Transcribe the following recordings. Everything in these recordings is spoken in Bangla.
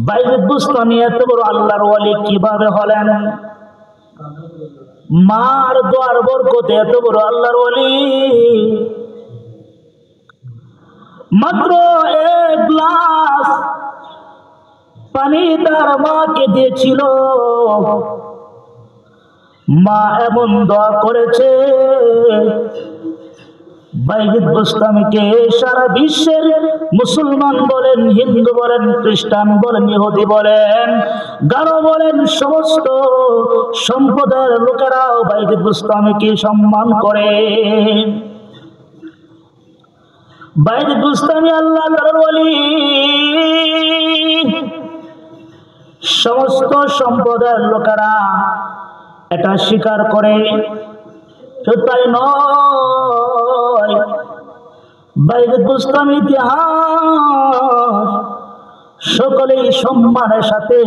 বাইজিদ বুস্তামি এত বড় আল্লাহর ওয়ালি কিভাবে হলেন? মার দোয়ার বরকতে এত বড় আল্লাহর ওয়ালি। মাত্র এক গ্লাস পানি তার মাকে দিয়েছিল, মা এমন দোয়া করেছে বাইজিদ বুস্তামিকে সারা বিশ্বের মুসলমান বলেন, হিন্দু বলেন, খ্রিস্টান বলেন, ইহুদি বলেন, গারো বলেন, সমস্ত সম্প্রদায়ের লোকেরাও বাইজিদ বুস্তামিকে সম্মান করে। বাইজিদ বুস্তামি আল্লাহ তাআলার ওয়ালি। সমস্ত সম্প্রদায়ের লোকেরা এটা স্বীকার করে। শুধু তাই নয়, বাইজিদ বুস্তামি ইতিহাস সকলেই সম্মানের সাথে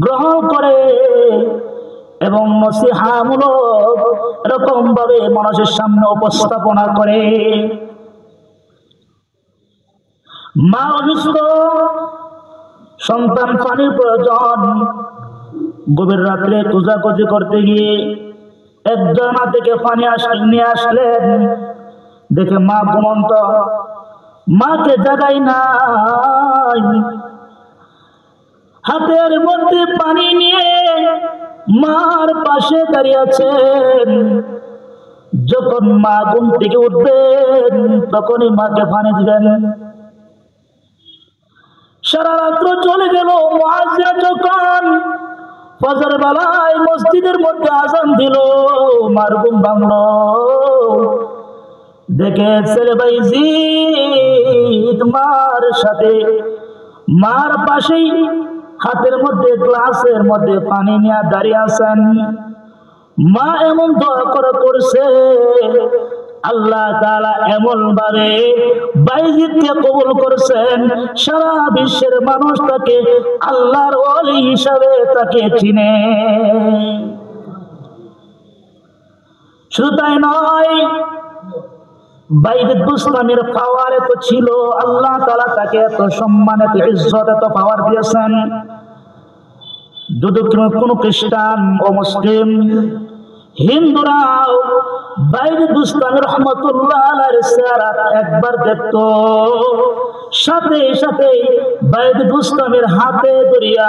গ্রহণ করে এবং নসিহামূলক এরকম ভাবে মানুষের সামনে উপস্থাপনা করে। মা অসুস্থ, সন্তান পানির প্রয়োজন। গভীর রাত্রে খোঁজাখুঁজি করতে গিয়ে একজন থেকে পানি নিয়ে আসলেন, দেখে মা ঘুমন্ত, মাকে জাগাই নাই। হাতের মধ্যে পানি নিয়ে মার পাশে দাঁড়িয়ে আছেন। যখন মা ঘুম থেকে উঠবেন তখনই মাকে পানি দিবেন। সারা রাত্র চলে গেল। মুয়াজ্জিন যখন ফজর বেলায় মসজিদের মধ্যে আযান দিল, মার ঘুম ভাঙলো। দেখে ছেলে বাইজিদ মার সাথে, মার পাশেই হাতের মধ্যে গ্লাসের মধ্যে পানি নিয়ে দাঁড়িয়ে আছেন। মা এমন দোয়া করছে, আল্লাহ তাআলা এমন ভাবে বাইজিদকে কবুল করেছেন, সারা বিশ্বের মানুষ তাকে আল্লাহর ওয়ালি হিসাবে তাকে চিনে। শুধু তাই নয়, বাইজিদ বুস্তামির পাওয়ার এত ছিল, আল্লাহ তাআলা তাকে এত সম্মান, এত ইজ্জত, এত পাওয়ার দিয়েছেন। যদি কোনো খ্রিস্টান ও মুসলিম, হিন্দুরাও বাইজিদ বুস্তামি রাহমাতুল্লাহ আলাইহির চেহারা একবার দেখতো, সাথে সাথে বাইজিদ বুস্তামির হাতে ধরিয়া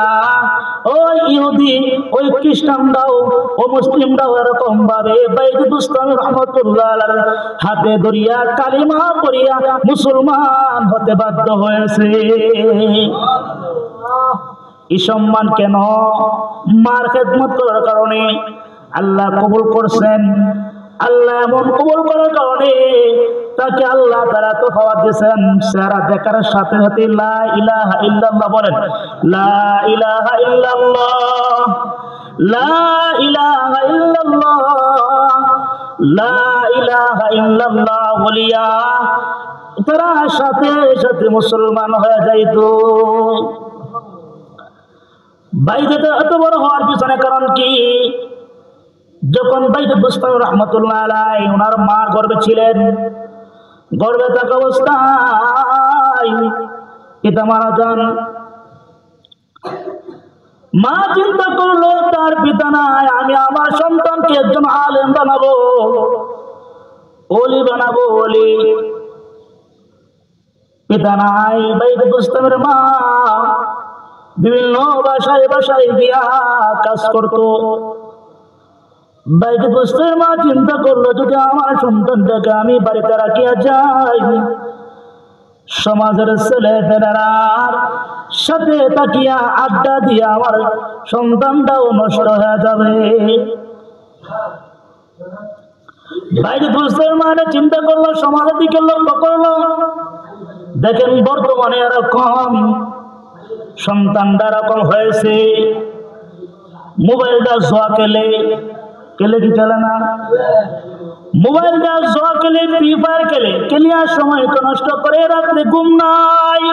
ওই ইহুদি, ওই খ্রিস্টানরাও ও মুসলিমরাও এরকম ভাবে বাইজিদ বুস্তামি রাহমাতুল্লাহ আলাইহির হাতে ধরিয়া কালিমা পড়িয়া মুসলমান হতে বাধ্য হয়েছে। এই সম্মান কেন? মার খেদমত করার কারণে আল্লাহ কবুল করছেন। আল্লাহ এমন কবুল করার কারণে তাকে আল্লাহ তাআলা তো পাওয়ার দিয়েছেন। চেহারা দেখার সাথে সাথে লা ইলাহা ইল্লাল্লাহ বলেন, লা ইলাহা ইল্লাল্লাহ, লা ইলাহা ইল্লাল্লাহ, লা ইলাহা ইল্লাল্লাহ বলিয়া তারা সাথে সাথে মুসলমান হয়ে যাইতো। বাইজিদ এত বড় হওয়ার পিছনে কারণ কি? যখন বাইজিদ বুস্তামি রাহমাতুল্লাহ আলাইহি ওনার মা গর্ভে ছিলেন, গর্ভে থাকা অবস্থায় পিতা মারা যান। মা চিন্তা করলো তার পিতা নাই, আমি আমার সন্তানকে একজন আলেম বানাবো, ওলি বানাবো, ওলি। পিতা নাই, বাইজিদ বুস্তামির মা বিভিন্ন বাসায় বাসায় গিয়া কাজ করতো। বাইজিদ বুস্তামির মা চিন্তা করলো, যদি আমার সন্তানটাকে আমি বাড়িতে রাখিয়া যাই, সমাজের ছেলে ফেরার সাথে তাকিয়া আড্ডা দিয়া আমার সন্তানটাও নষ্ট হয়ে যাবে। বাইজিদ বুস্তামির মা চিন্তা করলো, সমাজের দিকে লক্ষ্য করলো। দেখেন বর্তমানে এরকম সন্তানটা এরকম হয়েছে, মোবাইলটা জোয়া খেলে, খেলে কি খেলে না? মোবাইলটা জোয়া খেলে, ফ্রি ফায়ার খেলে, খেলিয়ার সময় নষ্ট করে, রাত্রে ঘুম নাই।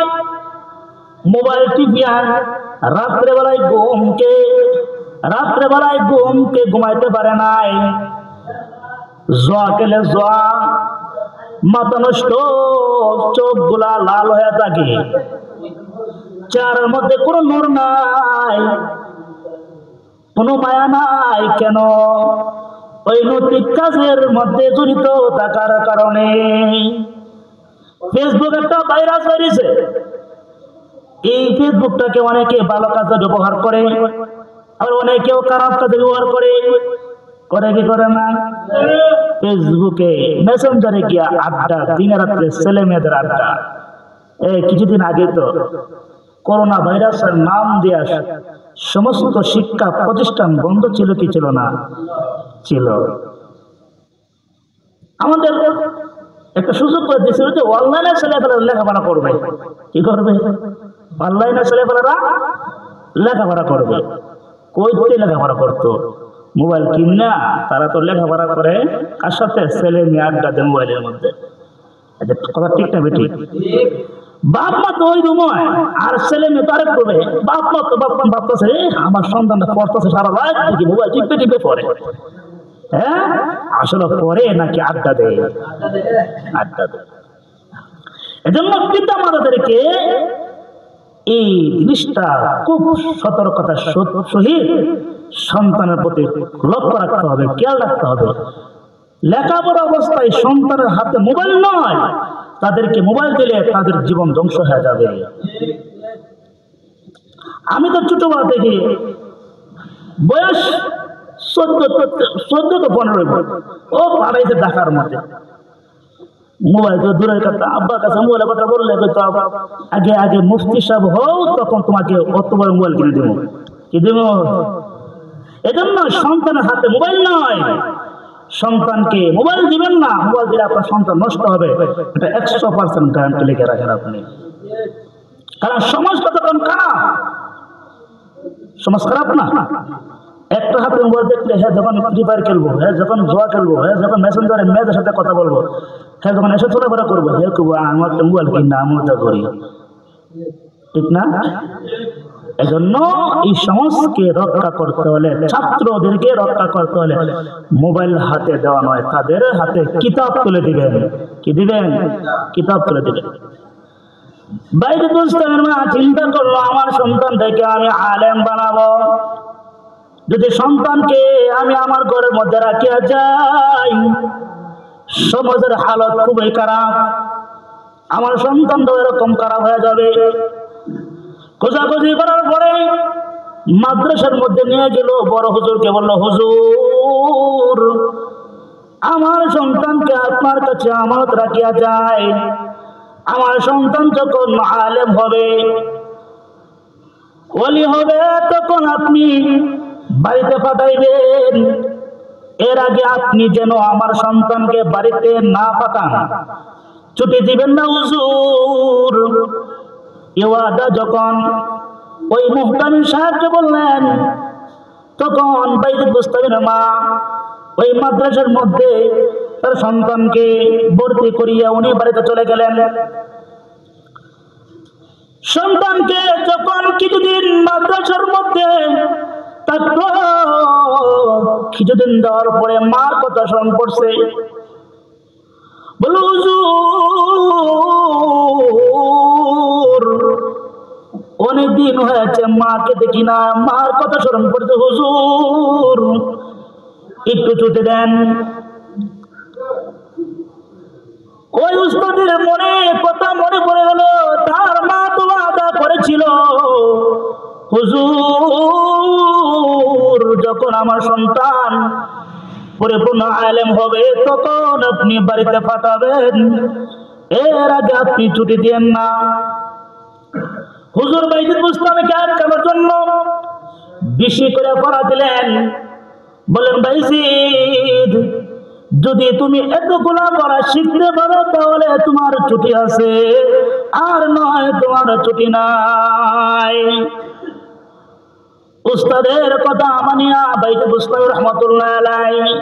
মোবাইল টিপিয়া রাত্রেবেলায় ঘুমাইতে পারে নাই। জোয়া খেলে, জোয়া, মাথা নষ্ট, চোখ গুলা লাল হয়ে থাকে। চেহারার মধ্যে কোনো নূর নাই, কোনো মায়া নাই। কেন? ওই নৈতিক কাজের মধ্যে জড়িত থাকার কারণে। ফেসবুক একটা ভাইরাস বেরিয়েছে। এই ফেসবুকটাকে অনেকে ভালো কাজে ব্যবহার করে, আর অনেকেও খারাপ কাজে ব্যবহার করে। করে কি করে না? ফেসবুকে মেসেঞ্জারে গিয়া আড্ডা, দিনে রাত্রে ছেলে মেয়েদের আড্ডা। কিছুদিন আগে তো করোনা ভাইরাসের নাম দিয়া সমস্ত শিক্ষা প্রতিষ্ঠান বন্ধ ছিল কি ছিল না? ছিল। আমাদের একটা সুযোগ করে দিয়েছিল যে অনলাইনে ছেলেপেলেরা লেখাপড়া করবে। কি করবে? অনলাইনে ছেলেপেলেরা লেখাপড়া করবে। কইতে লেখাপড়া করতো? মোবাইল কিনা তারা তো লেখাপড়া করে কার সাথে? ছেলে মেয়ে আড্ডা দেয় মোবাইলের মধ্যে। কথা ঠিক না বেটি? বাপ মা তো ওই রুময়, আর ছেলে মেয়ে তো আরেক করবে। বাপ মা তো ভাবতেছে আমার সন্তানটা পড়তেছে সারা রাত দেখি মোবাইল টিপে টিপে পড়ে। হ্যাঁ, আসলে পড়ে নাকি আড্ডা দেয়? আড্ডা দেয়। এজন্য পিতা মাতাদেরকে এই জিনিসটা খুব সতর্কতার সহিত সন্তানের প্রতি লক্ষ্য রাখতে হবে, খেয়াল রাখতে হবে। লেখাপড়া অবস্থায় সন্তানের হাতে মোবাইল নয়, তাদেরকে মোবাইল দিলে তাদের জীবন ধ্বংস হয়ে যাবে। আমি তো ছোটবেলা থেকে বয়স 14 তো 15 ও পাড়াইছে ঢাকার মধ্যে। মোবাইল তো দূরের কথা, আব্বার কাছে মোবাইলের কথা বললে তো আগে আগে মুফতি সাহেব হও, তখন তোমাকে অত বড় মোবাইল কিনে দেবো। কি দেবো? এজন্য সন্তানের হাতে মোবাইল নয়, সন্তানকে মোবাইল দিবেন না। মোবাইল দিলে আপনার সন্তান নষ্ট হবে, এটা 100% গ্যারান্টি লিখে রাখেন আপনি। কারণ সমাজটা তখন খারাপ, সমাজ খারাপ না। একটা হাতে মোবাইল দেখলে হ্যাঁ যখন ফ্রি ফায়ার খেলবো, হ্যাঁ যখন জোয়া খেলবো, হ্যাঁ যখন মেসেঞ্জারে মেয়েদের সাথে কথা বলবো, হ্যাঁ যখন এসে চলাফেরা করবো, হ্যাঁ করবো আমার একটা মোবাইল কিনা আমি ওটা করি। ঠিক না? এজন্য এই সমাজকে রক্ষা করতে হলে, ছাত্রদেরকে রক্ষা করতে হলে মোবাইল হাতে দেওয়া নয়, তাদের হাতে কিতাব তুলে দিবেন। কি দিবেন? কিতাব তুলে দিবেন। বাইরে বুঝতেন না, চিন্তা করলো আমার সন্তানটাকে আমি আলেম বানাবো। যদি সন্তানকে আমি আমার ঘরের মধ্যে রাখিয়া যাই, সমাজের হালত খুবই খারাপ, আমার সন্তানটা এরকম খারাপ হয়ে যাবে। খোঁজাখুঁজি করার পরে মাদ্রাসার মধ্যে নিয়ে গেল, বড় হুজুরকে বলল, হুজুর আমার সন্তানকে আপনার কাছে আমানত রাখিয়া যায়, আমার সন্তান যখন আলেম হবে, ওলি হবে, তখন আপনি বাড়িতে পাঠাইবেন। এর আগে আপনি যেন আমার সন্তানকে বাড়িতে না পাঠান, ছুটি দিবেন না হুজুর। ইওয়াদা যখন ওই মুহতামিম সাহেবকে বললেন, তখন বাইতুল মুস্তামির মা ওই মাদ্রাসার মধ্যে তার সন্তানকে ভর্তি করিয়া উনি বাড়িতে চলে গেলেন। সন্তানকে যখন কিছুদিন মাদ্রাসার মধ্যে থাকলো, কিছুদিন দেওয়ার পরে মার কথা স্মরণ পড়ছে। বলো হুজুর অনেকদিন হয়েছে মাকে দেখি না, মার কথা স্মরণ পড়ছে, হুজুর একটু ছুটি দেন। ওই উস্তাদের মনে কথা মনে পড়ে গেল, তার মা তো ওয়াদা করেছিল, হুজুর যখন আমার সন্তান পরিপূর্ণ আলেম হবে তখন আপনি বাড়িতে পাঠাবেন, এর আগে আপনি ছুটি দিয়েন না। হুজুর বাইতুল মুস্তামিকে আটকানোর জন্য বেশি করে পড়া দিলেন। বলেন, বাইজিদ যদি তুমি এতগুলা পড়া শিখতে পারো তাহলে তোমার ছুটি আছে, আর নয় তোমার ছুটি নাই। উস্তাদের কথা মানিয়া বাইতুল মুস্তামি রহমাতুল্লাহ আলাইহি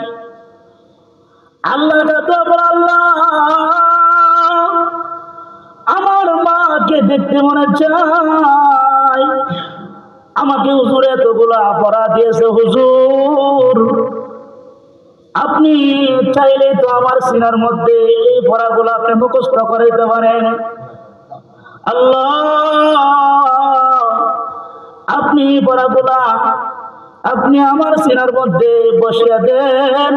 আল্লাহ আমার মাকে দেখতে মনে চায়, আমাকে হুজুর এতগুলা পড়া দিয়েছে, হুজুর আপনি চাইলে তো আমার সিনার মধ্যে এই পড়াগুলো আপনি মুখস্থ করাইতে পারেন। আল্লাহ আপনি পড়াগুলা আপনি আমার সিনার মধ্যে বসিয়ে দেন।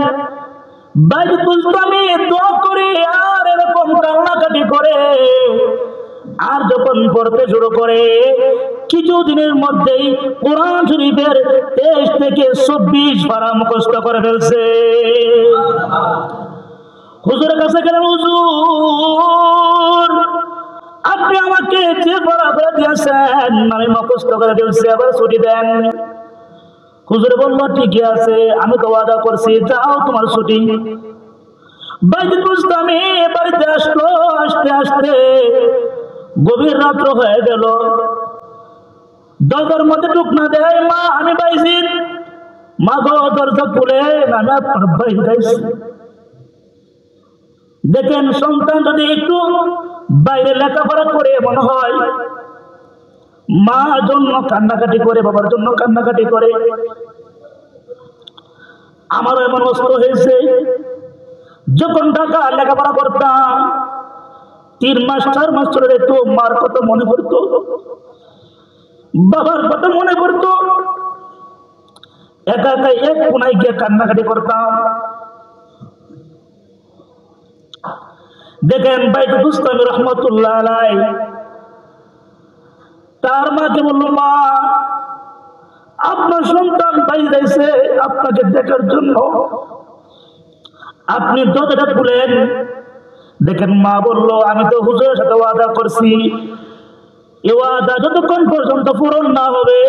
বাইরে আমি দোয়া করে আর এরকম কান্নাকাটি করে আর যখন পড়তে শুরু করে কিছুদিনের মধ্যেই কোরআন শরীফের 23 থেকে 24 পারা মুখস্থ করে ফেলছে। হুজুরের কাছে গেলেন, হুজুর আপনি আমাকে যে পড়া করে দিয়েছেন আমি মুখস্থ করে ফেলছি, আবার ছুটি দেন। হুজুর বলল ঠিকই আছে, আমি তো ওয়াদা করছি, যাও তোমার ছুটি। বাইতুল মুস্তামি বাড়িতে আসলো, আসতে আসতে গভীর রাত্র হয়ে গেল। দরজার মধ্যে টুক না দেয়, মা আমি বাইজিদ। মা গো দরজা খুলে, আমি আপনার ভাই যাইছি। দেখেন সন্তান যদি একটু বাইরে লেখাপড়া করে মনে হয় মার জন্য কান্নাকাটি করে, বাবার জন্য কান্নাকাটি করে। আমারও এমন অবস্থা হয়েছে, যখন ঢাকা লেখাপড়া করতাম 3 মাস 4 মাস চলে যেত, মার কথা মনে পড়তো, বাবার কথা মনে পড়তো, একা একা এক কোনায় গিয়ে কান্নাকাটি করতাম। দেখেন বাইতুল মুস্তামি রহমতুল্লাহ আলাইহি তার মাকে বলল, মা আপনার সন্তান বাইরে যাইছে আপনাকে দেখার জন্য, আপনি দরজাটা খুলেন। দেখেন মা বলল, আমি তো হুজুরের সাথে ওয়াদা করছি, এই ওয়াদা যতক্ষণ পর্যন্ত পূরণ না হবে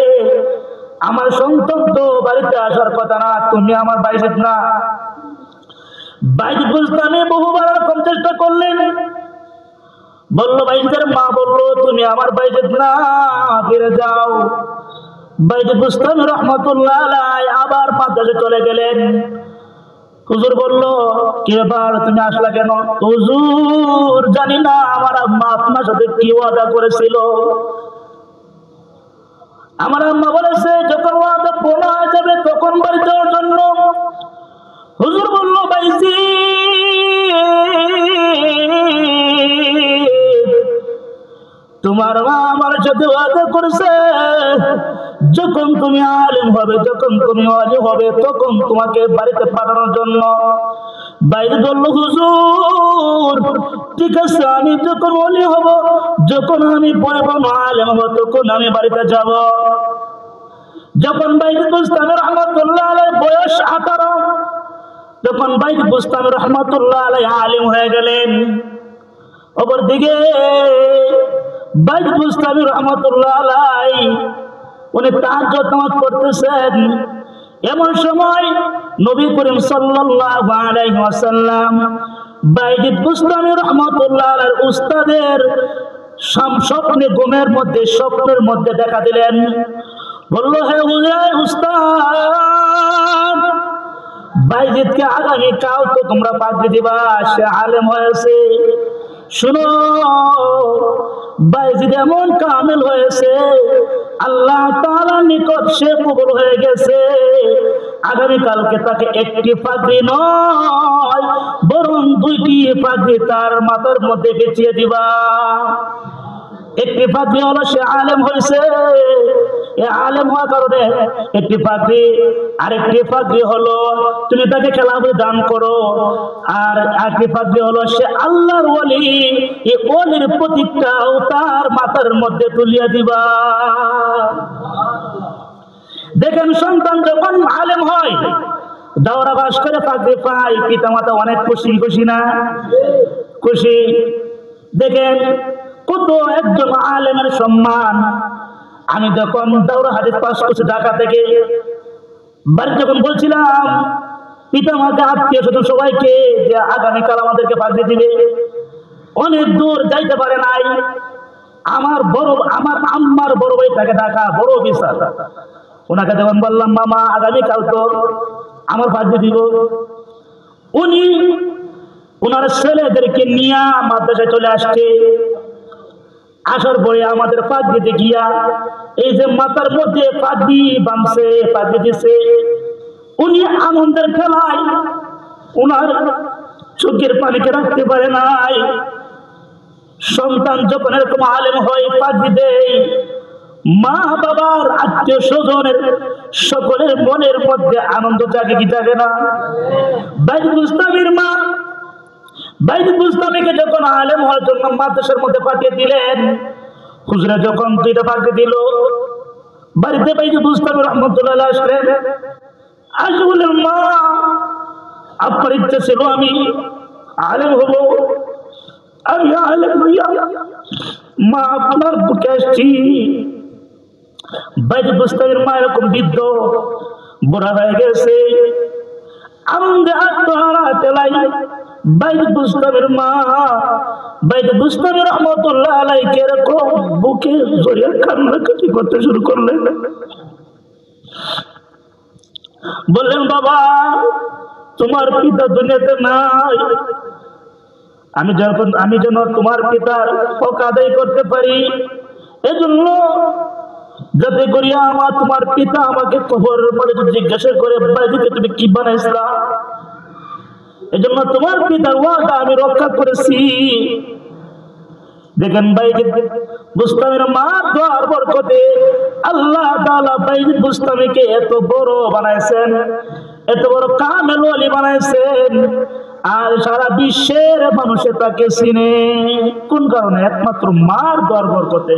আমার সন্তান তো বাড়িতে আসার কথা না, তুমি আমার বাইজিদ না। বাইজিদ বুঝতামে বহুবার এরকম চেষ্টা করলেন, বললো বাইজিদের মা বললো তুমি আমার বাইজিদ না, ফিরে যাও। বাইজিদ বুঝতামে রহমতুল্লাহ আলাইহি আবার মাদ্রাসে চলে গেলেন। হুজুর বলল, কি ব্যাপার তুমি আসলা কেন? হুজুর জানি না আমার আম্মা আপনার সাথে কি ওয়াদা করেছিল। আমার আম্মা বলেছে যখন ওয়াদা পূর্ণ হয়ে যাবে তখন বাড়ি যাওয়ার জন্য। হুজুর বলল, বাইজি তোমার মা আমার সাথে ওয়াদা করেছে যখন তুমি আলেম হবে, যখন তুমি ওয়ালি হবে তখন তোমাকে বাড়িতে পাঠানোর জন্য। বাইরে বলল, হুজুর ঠিক আছে, আমি যখন ওয়ালি হব, যখন আমি পরিপূর্ণ আলেম হব তখন আমি বাড়িতে যাব। যখন বাইতুল মুস্তামি রহমতুল্লাহ আলাইহি বয়স 18, তখন বাইতুল মুস্তামি রহমতুল্লাহ আলাইহি আলেম হয়ে গেলেন। অপরদিকে বাইতুল মুস্তামি রহমতুল্লাহ আলাইহি উনি তাহাজ্জুদ নামাজ পড়তেছেন। এমন সময় নবী করিম সাল্লাল্লাহু আলাইহি ওয়াসাল্লাম বাইতুল মুস্তামি রহমতুল্লাহ আলাইহির উস্তাদের স্বপ্নে ঘুমের মধ্যে স্বপ্নের মধ্যে দেখা দিলেন। বলল, হে উস্তাদ বাইজিদকে আগামী কাল তো তোমরা পাকড়ি দিবা, সে আলেম হয়েছে। শুনো বাইজিদ এমন কামেল হয়েছে, আল্লাহ তাআলার নিকট সে কবুল হয়ে গেছে। আগামী কালকে তাকে একটি পাগড়ি নয় বরং 2টি পাগড়ি তার মাথার মধ্যে পেঁচিয়ে দিবা। একটি পাগড়ি হলো সে আলেম হয়েছে, এই আলেম হওয়ার কারণে একটি পাগড়ি, আরেকটি পাগড়ি হলো তুমি তাকে খেলাফত দান করো, আর আরেকটি পাগড়ি হলো সে আল্লাহর ওয়ালি, এই ওয়ালির প্রতীকটাও তার মাথার মধ্যে তুলিয়ে দিবা। দেখেন সন্তান যখন আলেম হয়, দাওরা বাস করে পাগড়ি পায়, পিতামাতা অনেক খুশি, খুশি না? খুশি। দেখেন কত একজন আলেমের সম্মান। আমি যখন দাওরা হাদিস পাস করছি ঢাকা থেকে, বাড়ি যখন বলছিলাম পিতামাতা আত্মীয় স্বজন সবাইকে যে আগামীকাল আমাদেরকে পাগড়ি দিবে, অনেক দূর যাইতে পারে নাই। আমার আম্মার বড় ভাই থাকে ঢাকা, বড় অফিসার। ওনাকে যখন বললাম মামা আগামীকাল তো আমার পাগড়ি দিব, উনি ওনার ছেলেদেরকে নিয়ে মাদ্রাসায় চলে আসছে। আসার পরে আমাদের পাগড়িতে গিয়া এই যে মাথার মধ্যে পাগড়ি বাঁধছে, পাগড়ি দিছে, উনি আনন্দের খেলায় ওনার চোখের পানিকে রাখতে পারে নাই। সন্তান যখন এরকম আলেম হয় পাগড়ি দেয়, মা বাবার আত্মীয় স্বজনের সকলের মনের মধ্যে আনন্দ জাগে কি জাগে না? বাইতুল বুস্তামির মা বাইতুল বুস্তামিকে যখন আলেম হওয়ার জন্য মাদ্রাসার মধ্যে পাঠিয়ে দিলেন, হুজুরা যখন দুইটা পাঠিয়ে দিল, বাড়িতে বাইতুল বুস্তামি রহমতুল্লাহ আসলেন। আজ বলেন, মা আপনার ইচ্ছা ছিল আমি আলেম হব, আমি আলেম হইয়া মা আপনার বুকে আসছি। বাইতুল বুস্তামির মা এরকম বৃদ্ধ বুড়া হয়ে গেছে, আনন্দে আত্মহারা তেলাই বাইতুল বুস্তামির মা বাইতুল বুস্তামি রহমতুল্লাহ আলাইহি এরকম বুকে জড়িয়ে কান্নাকাটি করতে শুরু করলেন। বললেন, বাবা তোমার পিতা দুনিয়াতে নাই, আমি যেন তোমার পিতার হক আদায় করতে পারি, এজন্য যাতে করিয়া তোমার পিতা আমাকে কবরের পরে জিজ্ঞাসা করে বাইতুকে তুমি কি বানাইছিলা, এজন্য তোমার পিতার ওয়াদা আমি রক্ষা করেছি। দেখেন বাইতুল বুস্তামির মা দোয়ার বরকতে আল্লাহ তাআলা বাইতুল বুস্তামিকে এত বড় বানাইছেন, এত বড় কামেল ওলি বানাইছেন, আর সারা বিশ্বের মানুষে তাকে চিনে। কোন কারণে? একমাত্র মার দোয়ার বরকতে।